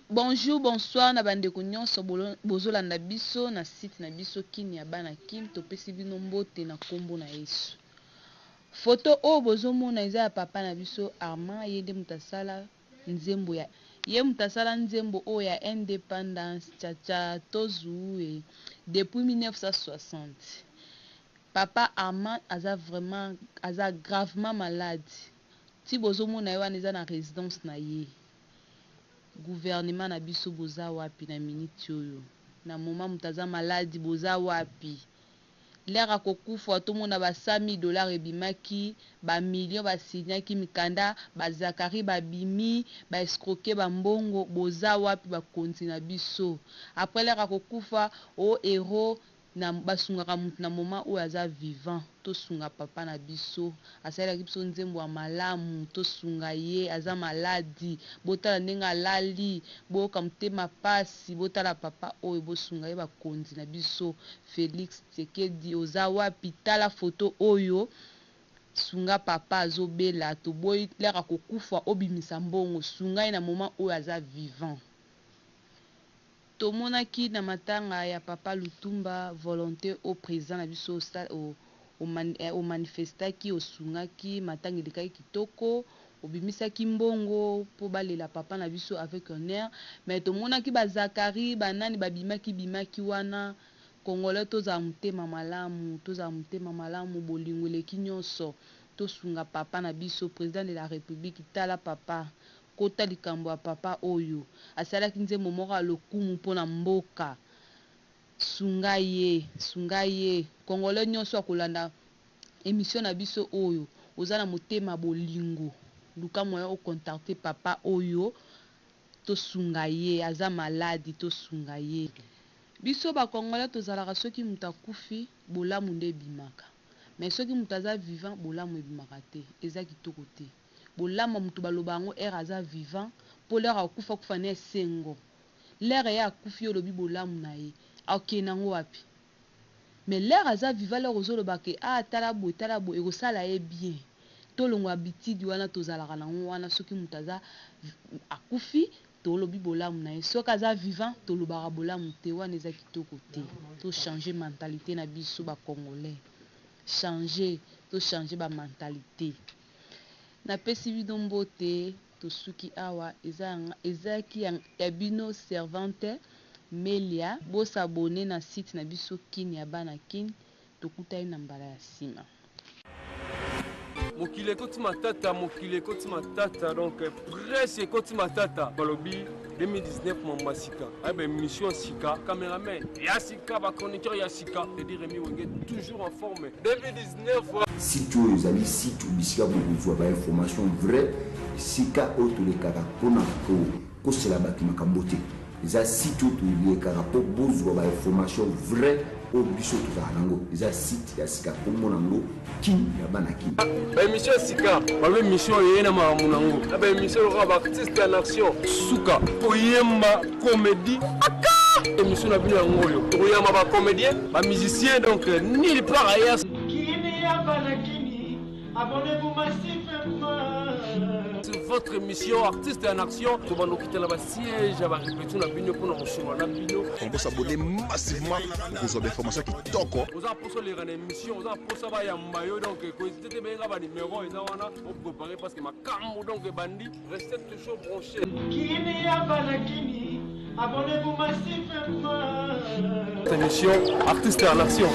Bonjour, bonsoir na bandeko nyonso bozolanda biso na site na biso kini ya bana kim topesi bino mbote na kombo na Yesu. Photo o bozomona eza ya papa na biso Armand yende mutasala nzembo ya mutasala nzembo o ya indépendance chacha tozuwe depuis 1960. Papa Armand aza gravement malade. Ti bozomona yo eza na résidence na ye. Gouvernement na biso boza wapi na minute oyo na moment mutaza maladi boza wapi lera kokufa tomona ba $100 ebimaki ba million basinyaki mikanda ba Zakari babimi ba escroquer ba mbongo boza wapi bakonzi na biso après lera kokufa o héros na basungaka mutu na moment oyo aza vivant tosunga papa na biso asalaki biso nzembo ya malamu tosunga ye aza maladi botala ndenge alali boyoka motema pasi botala papa oyo bosunga ye bakonzi na biso Félix Tshisekedi oza wapi tala foto oyo sunga papa azobela toboyi lera kokufa obimisa mbongo sunga ye na moment oyo aza vivant. Tomonaki na matanga ya papa Lutumba volonté au président na biso o manifestaki osungaki matanga elekaki kitoko obimisaki mbongo po balela papa na biso avec honneur mais tomonaki ba Zakari banani bimaki wana Congolais toza mutema malamu bolingo eleki nyonso tosunga papa na biso président de la république tala papa kota likambo ya papa oyo asalaki nzembo moko ya lokumu mpona mboka sunga ye Congolais nyonso akolanda émission na biso oyo oza na motema bolingo luka moya ocontacter papa oyo tosunga ye aza maladi tosunga ye biso ba Congolais tozalaka soki mutu akufi bolamu nde bimaka mais soki mutu aza vivant bolamu ebimaka te eza kitoko te bolama mutu baloba yango aza vivant po lera akufa kufa ne sengo lera ya akufi olobi bolamu na ye akena ngo wapi mais lera aza vivant lera ozoloba ke tala bo ekosala ye bien tolongwa bitidi wana tozalaka nango wana soki mutu aza akufi tolobi bolamu na ye soki aza vivant tolobaka bolamu te wana eza kitoko te to changer mentalité na biso ba Congolais to changer ba mentalité. Napesi bino mbote tosuki awa ezaki ya bino servante Melia bosabone na site na biso kini ya bana kini tokutani na mbala ya sima. Mokile koti matata donc presse koti matata balobi 2019 mamba sika mission sika cameraman ya sika ba chroniqueur ya sika et dire Rémi Wenge toujours en forme 2019 site oyo ezali site bisika bokozwa ba information vraie sika oyo tolekaka mpona kosela bato makambo te eza site oyo tolekaka mpo bozwa ba information vraie oyo biso tozala nango eza site ya sika kombo nango kini ya bana kini émission sika babe émission yena mamu nango ba émission loka ba artiste en action suka oyemba comédie émission na bino yango oyo oyemba ba comédien ba musicien donc nulle part ailleurs. Abonnez-vous massivement. C'est votre émission artiste en action. Tout le monde quitte là-bas siège, va répéter la bino pour nous sur la bino. On peut s'abonner massivement pour avoir des informations qui toquent. Vous avez pour ça les émissions, vous avez pour ça va maillot donc quand vous êtes bien là numéro et ça on a préparé parce que ma cam donc bandi restez toujours branchés. Kini ya banakini. Abonnez-vous massivement. Cette émission artiste en action.